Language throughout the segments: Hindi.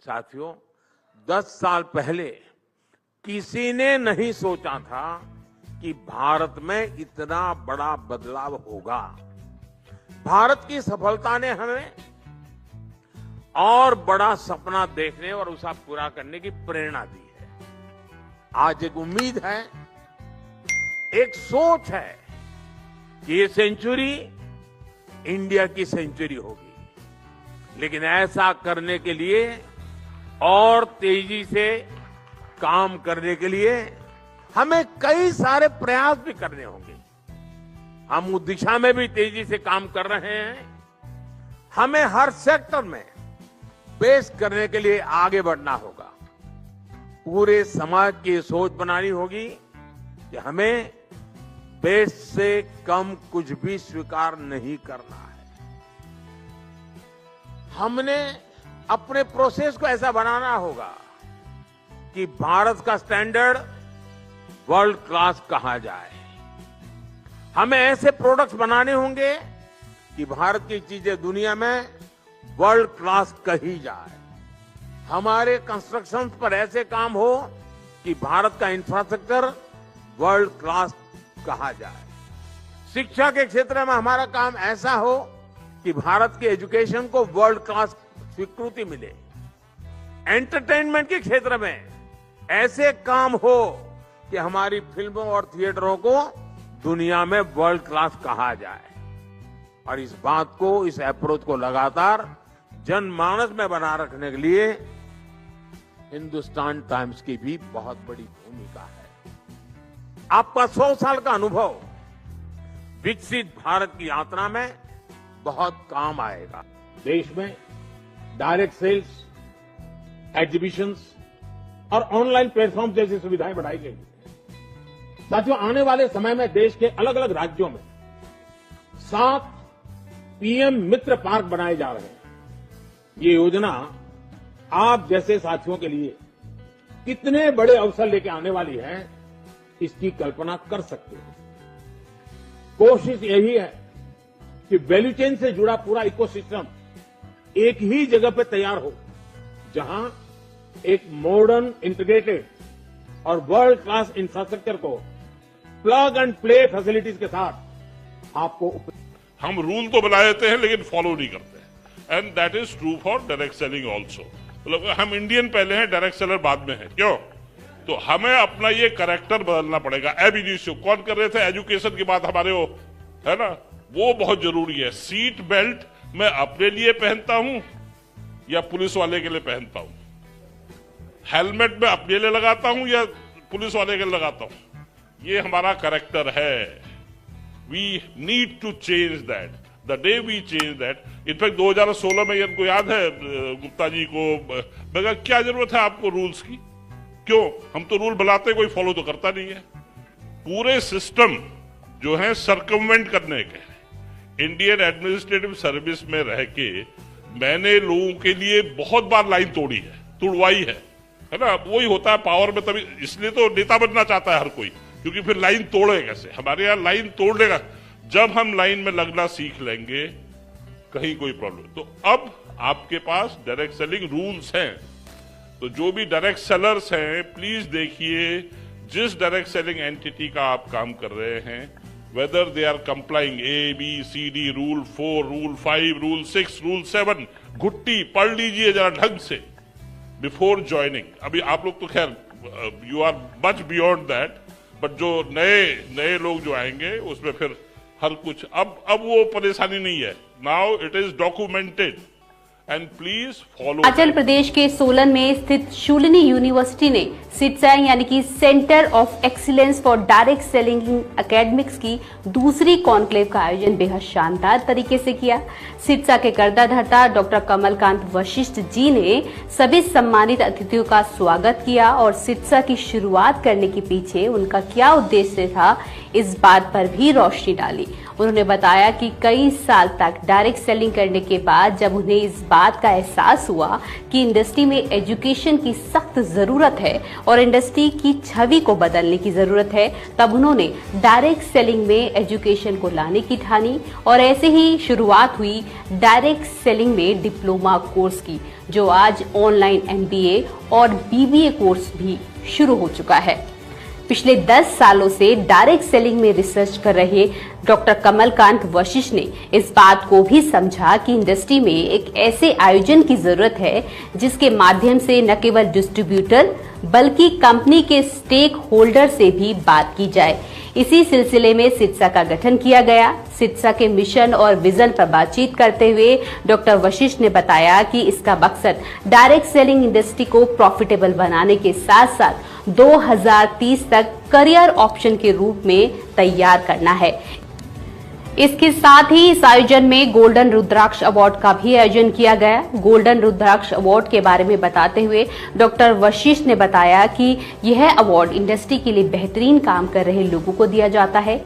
साथियों, 10 साल पहले किसी ने नहीं सोचा था कि भारत में इतना बड़ा बदलाव होगा। भारत की सफलता ने हमें और बड़ा सपना देखने और उसे पूरा करने की प्रेरणा दी है। आज एक उम्मीद है, एक सोच है कि ये सेंचुरी इंडिया की सेंचुरी होगी। लेकिन ऐसा करने के लिए और तेजी से काम करने के लिए हमें कई सारे प्रयास भी करने होंगे। हम उस दिशा में भी तेजी से काम कर रहे हैं। हमें हर सेक्टर में बेस करने के लिए आगे बढ़ना होगा। पूरे समाज की सोच बनानी होगी कि हमें बेस से कम कुछ भी स्वीकार नहीं करना है। हमने अपने प्रोसेस को ऐसा बनाना होगा कि भारत का स्टैंडर्ड वर्ल्ड क्लास कहा जाए। हमें ऐसे प्रोडक्ट्स बनाने होंगे कि भारत की चीजें दुनिया में वर्ल्ड क्लास कही जाए। हमारे कंस्ट्रक्शन पर ऐसे काम हो कि भारत का इंफ्रास्ट्रक्चर वर्ल्ड क्लास कहा जाए। शिक्षा के क्षेत्र में हमारा काम ऐसा हो कि भारत के एजुकेशन को वर्ल्ड क्लास स्वीकृति मिले। एंटरटेनमेंट के क्षेत्र में ऐसे काम हो कि हमारी फिल्मों और थिएटरों को दुनिया में वर्ल्ड क्लास कहा जाए। और इस बात को, इस अप्रोच को लगातार जनमानस में बना रखने के लिए हिंदुस्तान टाइम्स की भी बहुत बड़ी भूमिका है। आपका 100 साल का अनुभव विकसित भारत की यात्रा में बहुत काम आएगा। देश में डायरेक्ट सेल्स, एग्जीबिशंस और ऑनलाइन प्लेटफॉर्म जैसी सुविधाएं बढ़ाई गई। साथियों, आने वाले समय में देश के अलग अलग राज्यों में 7 पीएम मित्र पार्क बनाए जा रहे हैं। ये योजना आप जैसे साथियों के लिए कितने बड़े अवसर लेके आने वाली है, इसकी कल्पना कर सकते हैं। कोशिश यही है कि वैल्यू चेन से जुड़ा पूरा इकोसिस्टम एक ही जगह पे तैयार हो, जहां एक मॉडर्न, इंटीग्रेटेड और वर्ल्ड क्लास इंफ्रास्ट्रक्चर को प्लग एंड प्ले फैसिलिटीज के साथ आपको। हम रूल तो बना देते हैं लेकिन फॉलो नहीं करते, and that is true for direct selling also. मतलब हम इंडियन पहले हैं, डायरेक्ट सेलर बाद में है। क्यों? तो हमें अपना ये कैरेक्टर बदलना पड़ेगा। एब इनिशियो कौन कर रहे थे? एजुकेशन की बात हमारे वो है ना, वो बहुत जरूरी है। सीट बेल्ट मैं अपने लिए पहनता हूं या पुलिस वाले के लिए पहनता हूं? हेलमेट मैं अपने लिए लगाता हूं या पुलिस वाले के लिए लगाता हूं? ये हमारा कैरेक्टर है। We need to change that. The day we change that, in fact 2016 में इनको याद है गुप्ता जी को, मैं कहा क्या जरूरत है आपको रूल्स की? क्यों? हम तो रूल बनाते, कोई फॉलो तो करता नहीं है। पूरे सिस्टम जो है सर्कमवेंट करने के। इंडियन एडमिनिस्ट्रेटिव सर्विस में रह के मैंने लोगों के लिए बहुत बार लाइन तोड़ी है, तुड़वाई है ना। वही होता है पावर में, तभी इसलिए तो नेता बनना चाहता है हर कोई, क्योंकि फिर लाइन तोड़े कैसे? हमारे यहाँ लाइन तोड़ने का, जब हम लाइन में लगना सीख लेंगे कहीं कोई प्रॉब्लम। तो अब आपके पास डायरेक्ट सेलिंग रूल्स हैं, तो जो भी डायरेक्ट सेलर्स हैं प्लीज देखिए जिस डायरेक्ट सेलिंग एंटिटी का आप काम कर रहे हैं, whether they are complying ABCD, rule 4, rule 5, rule 6, rule 7, घुट्टी पढ़ लीजिए जरा ढंग से बिफोर ज्वाइनिंग। अभी आप लोग तो खैर you are much beyond that, but जो नए लोग जो आएंगे उसमें फिर हर कुछ अब वो परेशानी नहीं है। Now it is documented and please follow. Himachal Pradesh के सोलन में स्थित शूलिनी यूनिवर्सिटी ने सिटसा यानी कि centre of excellence for direct selling academics की दूसरी कॉन्क्लेव का आयोजन बेहद शानदार तरीके से किया। सिटसा के कर्ताधर्ता डॉक्टर कमलकांत वशिष्ठ जी ने सभी सम्मानित अतिथियों का स्वागत किया और सिटसा की शुरुआत करने के पीछे उनका क्या उद्देश्य था, इस बात पर भी रोशनी डाली। उन्होंने बताया कि कई साल तक डायरेक्ट सेलिंग करने के बाद जब उन्हें इस बात का एहसास हुआ कि इंडस्ट्री में एजुकेशन की सख्त जरूरत है और इंडस्ट्री की छवि को बदलने की जरूरत है, तब उन्होंने डायरेक्ट सेलिंग में एजुकेशन को लाने की ठानी और ऐसे ही शुरुआत हुई डायरेक्ट सेलिंग में डिप्लोमा कोर्स की, जो आज ऑनलाइन MBA और BBA कोर्स भी शुरू हो चुका है। पिछले 10 सालों से डायरेक्ट सेलिंग में रिसर्च कर रहे डॉक्टर कमलकांत वशिष्ठ ने इस बात को भी समझा कि इंडस्ट्री में एक ऐसे आयोजन की जरूरत है जिसके माध्यम से न केवल डिस्ट्रीब्यूटर बल्कि कंपनी के स्टेक होल्डर से भी बात की जाए। इसी सिलसिले में सिट्सा का गठन किया गया। सिट्सा के मिशन और विजन पर बातचीत करते हुए डॉक्टर वशिष्ठ ने बताया कि इसका मकसद डायरेक्ट सेलिंग इंडस्ट्री को प्रॉफिटेबल बनाने के साथ साथ 2030 तक करियर ऑप्शन के रूप में तैयार करना है। इसके साथ ही इस आयोजन में गोल्डन रुद्राक्ष अवार्ड का भी आयोजन किया गया। गोल्डन रुद्राक्ष अवार्ड के बारे में बताते हुए डॉक्टर वशिष्ठ ने बताया कि यह अवार्ड इंडस्ट्री के लिए बेहतरीन काम कर रहे लोगों को दिया जाता है।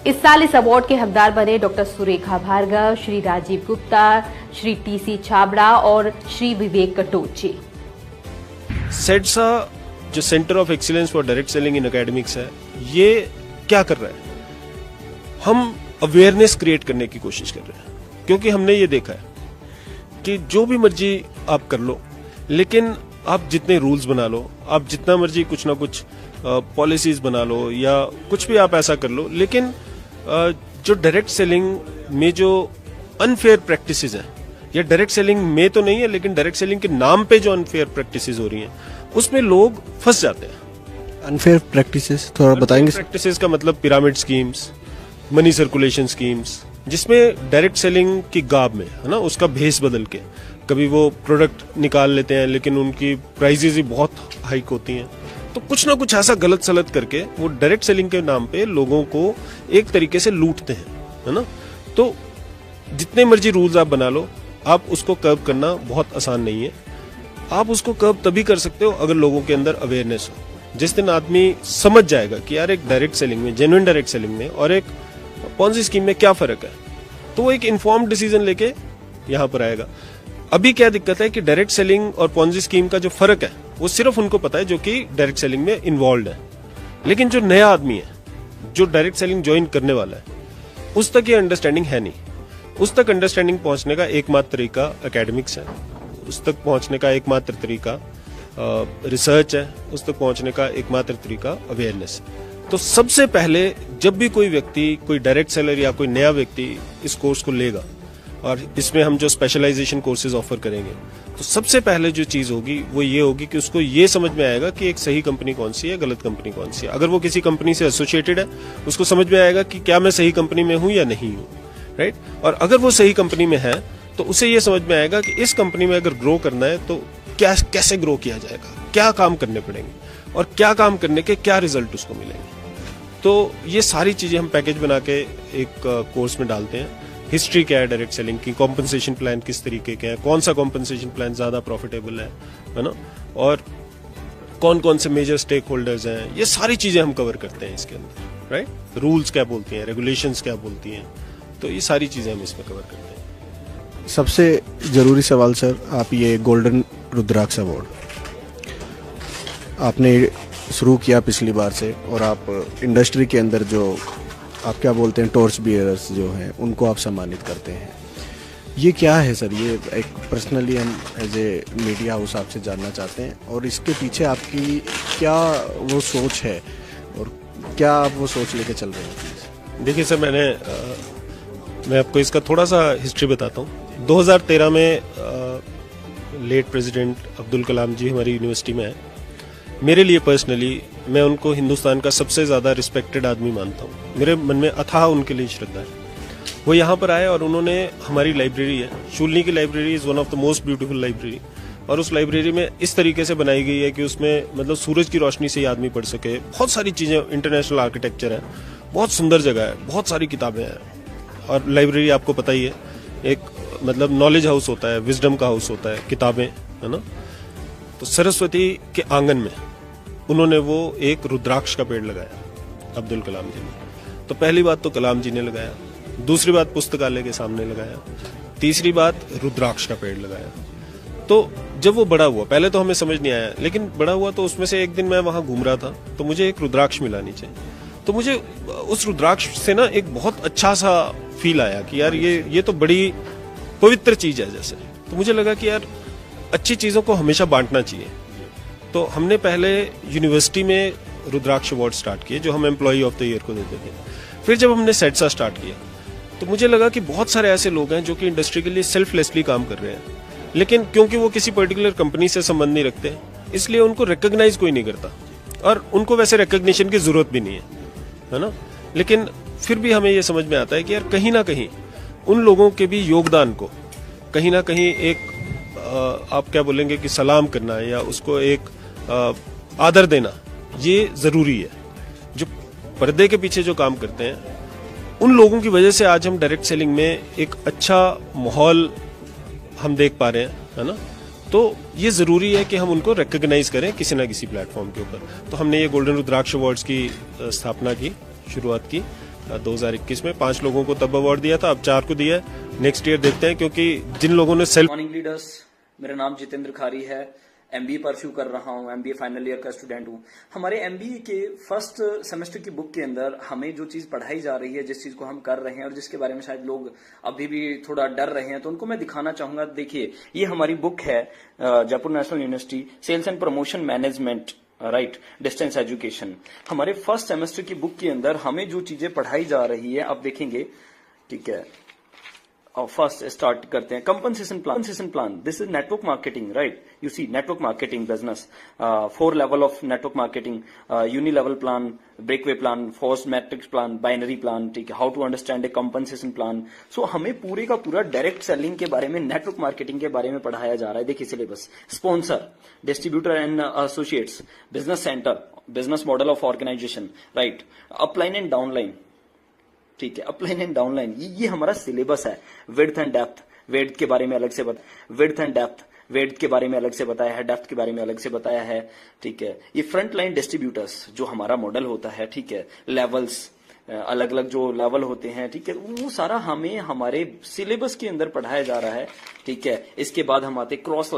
इस साल इस अवार्ड के हकदार बने डॉक्टर सुरेखा भार्गव, श्री राजीव गुप्ता, श्री TC छाबड़ा और श्री विवेक कटोचे। सेट्सा जो centre of excellence for direct selling in academics है, ये क्या कर रहा है? हम अवेयरनेस क्रिएट करने की कोशिश कर रहे हैं, क्योंकि हमने ये देखा है कि जो भी मर्जी आप कर लो, लेकिन आप जितने रूल्स बना लो, आप जितना मर्जी कुछ ना कुछ पॉलिसीज बना लो या कुछ भी आप ऐसा कर लो, लेकिन जो डायरेक्ट सेलिंग में जो अनफेयर प्रैक्टिसेस हैं, या डायरेक्ट सेलिंग में तो नहीं है लेकिन डायरेक्ट सेलिंग के नाम पे जो अनफेयर प्रैक्टिसेस हो रही हैं, उसमें लोग फंस जाते हैं। अनफेयर प्रैक्टिसेस थोड़ा बताएंगे? प्रैक्टिसेस का मतलब pyramid schemes, money circulation schemes, जिसमें डायरेक्ट सेलिंग की गाब में, है ना, उसका भेस बदल के कभी वो प्रोडक्ट निकाल लेते हैं लेकिन उनकी प्राइसेस ही बहुत हाइक होती हैं। तो कुछ ना कुछ ऐसा गलत सलत करके वो डायरेक्ट सेलिंग के नाम पे लोगों को एक तरीके से लूटते हैं, है ना। तो जितने मर्जी रूल्स आप बना लो, आप उसको कर्व करना बहुत आसान नहीं है। आप उसको कर्व तभी कर सकते हो अगर लोगों के अंदर अवेयरनेस हो। जिस दिन आदमी समझ जाएगा कि यार एक डायरेक्ट सेलिंग में, जेन्युइन डायरेक्ट सेलिंग में और एक पॉन्जी स्कीम में क्या फर्क है, तो वो एक इन्फॉर्म्ड डिसीजन लेके यहां पर आएगा। अभी क्या दिक्कत है कि डायरेक्ट सेलिंग और पॉन्जी स्कीम का जो फर्क है वो सिर्फ उनको पता है जो कि डायरेक्ट सेलिंग में इन्वॉल्व है, लेकिन जो नया आदमी है, जो डायरेक्ट सेलिंग ज्वाइन करने वाला है, उस तक ये अंडरस्टैंडिंग है नहीं। उस तक अंडरस्टैंडिंग पहुंचने का एकमात्र तरीका एकेडमिक्स है, उस तक पहुंचने का एकमात्र तरीका रिसर्च है, उस तक पहुंचने का एकमात्र तरीका अवेयरनेस है। तो सबसे पहले जब भी कोई व्यक्ति, कोई डायरेक्ट सेलर या कोई नया व्यक्ति इस कोर्स को लेगा और इसमें हम जो स्पेशलाइजेशन कोर्सेज ऑफर करेंगे, तो सबसे पहले जो चीज होगी वो ये होगी कि उसको ये समझ में आएगा कि एक सही कंपनी कौन सी है, गलत कंपनी कौन सी है। अगर वो किसी कंपनी से एसोसिएटेड है, उसको समझ में आएगा कि क्या मैं सही कंपनी में हूं या नहीं हूं, राइट। और अगर वो सही कंपनी में है तो उसे ये समझ में आएगा कि इस कंपनी में अगर ग्रो करना है तो क्या, कैसे ग्रो किया जाएगा, क्या काम करने पड़ेंगे और क्या काम करने के क्या रिजल्ट उसको मिलेंगे। तो ये सारी चीजें हम पैकेज बना के एक कोर्स में डालते हैं। हिस्ट्री क्या है डायरेक्ट सेलिंग की, कॉम्पनसेशन प्लान किस तरीके के हैं, कौन सा कॉम्पनसेशन प्लान ज्यादा प्रॉफिटेबल है ना, और कौन कौन से मेजर स्टेक होल्डर्स हैं, ये सारी चीजें हम कवर करते हैं इसके अंदर, राइट। रूल्स क्या बोलती हैं, रेगुलेशंस क्या बोलती हैं, तो ये सारी चीजें हम इसमें कवर करते हैं। सबसे जरूरी सवाल सर, आप ये गोल्डन रुद्राक्ष अवार्ड आपने शुरू किया पिछली बार से, और आप इंडस्ट्री के अंदर जो आप क्या बोलते हैं टॉर्च बियरर्स जो हैं उनको आप सम्मानित करते हैं, ये क्या है सर? ये एक पर्सनली हम एज ए मीडिया हाउस आपसे जानना चाहते हैं, और इसके पीछे आपकी क्या वो सोच है और क्या आप वो सोच लेके चल रहे हैं? देखिए सर, मैं आपको इसका थोड़ा सा हिस्ट्री बताता हूँ। 2013 में लेट प्रेसिडेंट अब्दुल कलाम जी हमारी यूनिवर्सिटी में आए। मेरे लिए पर्सनली, मैं उनको हिंदुस्तान का सबसे ज्यादा रिस्पेक्टेड आदमी मानता हूँ। मेरे मन में अथाह उनके लिए श्रद्धा है। वो यहाँ पर आए और उन्होंने हमारी लाइब्रेरी है, शूलनी की library is one of the most beautiful library, और उस लाइब्रेरी में इस तरीके से बनाई गई है कि उसमें मतलब सूरज की रोशनी से ही आदमी पढ़ सके। बहुत सारी चीजें, इंटरनेशनल आर्किटेक्चर है, बहुत सुंदर जगह है, बहुत सारी किताबें हैं। और लाइब्रेरी आपको पता ही है, एक मतलब नॉलेज हाउस होता है, विजडम का हाउस होता है, किताबें, है ना। तो सरस्वती के आंगन में उन्होंने वो एक रुद्राक्ष का पेड़ लगाया अब्दुल कलाम जी ने। तो पहली बात तो कलाम जी ने लगाया, दूसरी बात पुस्तकालय के सामने लगाया, तीसरी बात रुद्राक्ष का पेड़ लगाया। तो जब वो बड़ा हुआ, पहले तो हमें समझ नहीं आया, लेकिन बड़ा हुआ तो उसमें से एक दिन मैं वहां घूम रहा था तो मुझे एक रुद्राक्ष मिला नीचे। तो मुझे उस रुद्राक्ष से ना एक बहुत अच्छा सा फील आया कि यार ये तो बड़ी पवित्र चीज है जैसे। तो मुझे लगा कि यार अच्छी चीजों को हमेशा बांटना चाहिए। तो हमने पहले यूनिवर्सिटी में रुद्राक्ष अवार्ड स्टार्ट किए जो हम एम्प्लॉय ऑफ द ईयर को देते थे। फिर जब हमने सेटसा स्टार्ट किया तो मुझे लगा कि बहुत सारे ऐसे लोग हैं जो कि इंडस्ट्री के लिए सेल्फलेसली काम कर रहे हैं, लेकिन क्योंकि वो किसी पर्टिकुलर कंपनी से संबंध नहीं रखते इसलिए उनको रिकॉग्नाइज कोई नहीं करता, और उनको वैसे रिकॉग्निशन की जरूरत भी नहीं है ना। लेकिन फिर भी हमें ये समझ में आता है कि यार कहीं ना कहीं उन लोगों के भी योगदान को कहीं ना कहीं एक आप क्या बोलेंगे कि सलाम करना या उसको एक आदर देना ये जरूरी है। जो पर्दे के पीछे जो काम करते हैं उन लोगों की वजह से आज हम डायरेक्ट सेलिंग में एक अच्छा माहौल हम देख पा रहे हैं, है ना। तो ये जरूरी है कि हम उनको रिकॉग्नाइज करें किसी ना किसी प्लेटफॉर्म के ऊपर। तो हमने ये गोल्डन रुद्राक्ष अवार्ड्स की स्थापना की, शुरुआत की 2021 में। 5 लोगों को तब अवार्ड दिया था, अब 4 को दिया है। नेक्स्ट ईयर देखते हैं, क्योंकि जिन लोगों ने सेल्फ मॉर्निंग लीडर्स, मेरा नाम जितेंद्र खारी है, एमबीए परस्यू कर रहा हूं, एमबीए फाइनल ईयर का स्टूडेंट हूं। हमारे एमबीए के फर्स्ट सेमेस्टर की बुक के अंदर हमें जो चीज पढ़ाई जा रही है, जिस चीज को हम कर रहे हैं और जिसके बारे में शायद लोग अभी भी थोड़ा डर रहे हैं, तो उनको मैं दिखाना चाहूंगा। देखिए, ये हमारी बुक है Jaipur national university sales and promotion management, right, distance education. हमारे फर्स्ट सेमेस्टर की बुक के अंदर हमें जो चीजें पढ़ाई जा रही है आप देखेंगे, ठीक है। फर्स्ट स्टार्ट करते हैं compensation plan. This is network marketing, right. You see network marketing business, 4 level of network marketing, unilevel plan, breakaway plan, force matrix plan, binary plan, ठीक है। How to understand a compensation plan. So हमें पूरे का पूरा डायरेक्ट सेलिंग के बारे में, नेटवर्क मार्केटिंग के बारे में पढ़ाया जा रहा है। देखिए syllabus, sponsor, distributor and associates, business centre, business model of organisation, right, upline and downline, ठीक है, अपलाइन एंड डाउनलाइन, ये हमारा सिलेबस है। विड्थ एंड डेप्थ, विड्थ के बारे में अलग से विड्थ एंड डेप्थ, विड्थ के बारे में अलग से बताया है, डेप्थ के बारे में अलग से बताया है, ठीक है। ये फ्रंट लाइन डिस्ट्रीब्यूटर्स जो हमारा मॉडल होता है, ठीक है, लेवल्स, अलग अलग जो लेवल होते हैं, ठीक है, वो सारा हमें हमारे सिलेबस के अंदर पढ़ाया जा रहा है, ठीक है। इसके बाद हम आते क्रॉस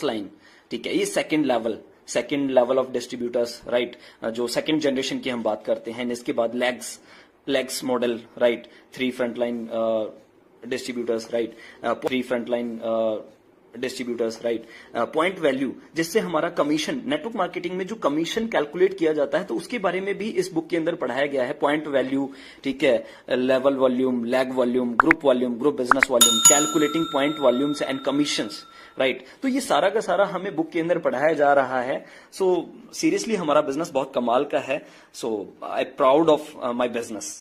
लाइन, ठीक है, ये second level of distributors, right, जो सेकेंड जनरेशन की हम बात करते हैं। इसके बाद legs model, right, 3 frontline distributors, right, 3 frontline distributors, right, point value, जिससे हमारा कमीशन, नेटवर्क मार्केटिंग में जो कमीशन कैलकुलेट किया जाता है, तो उसके बारे में भी इस बुक के अंदर पढ़ाया गया है। पॉइंट वैल्यू, ठीक है, level volume, lag volume, group business volume, calculating point volumes and commissions, right. तो ये सारा का सारा हमें बुक के अंदर पढ़ाया जा रहा है। सो सीरियसली हमारा बिजनेस बहुत कमाल का है। So I proud of my business.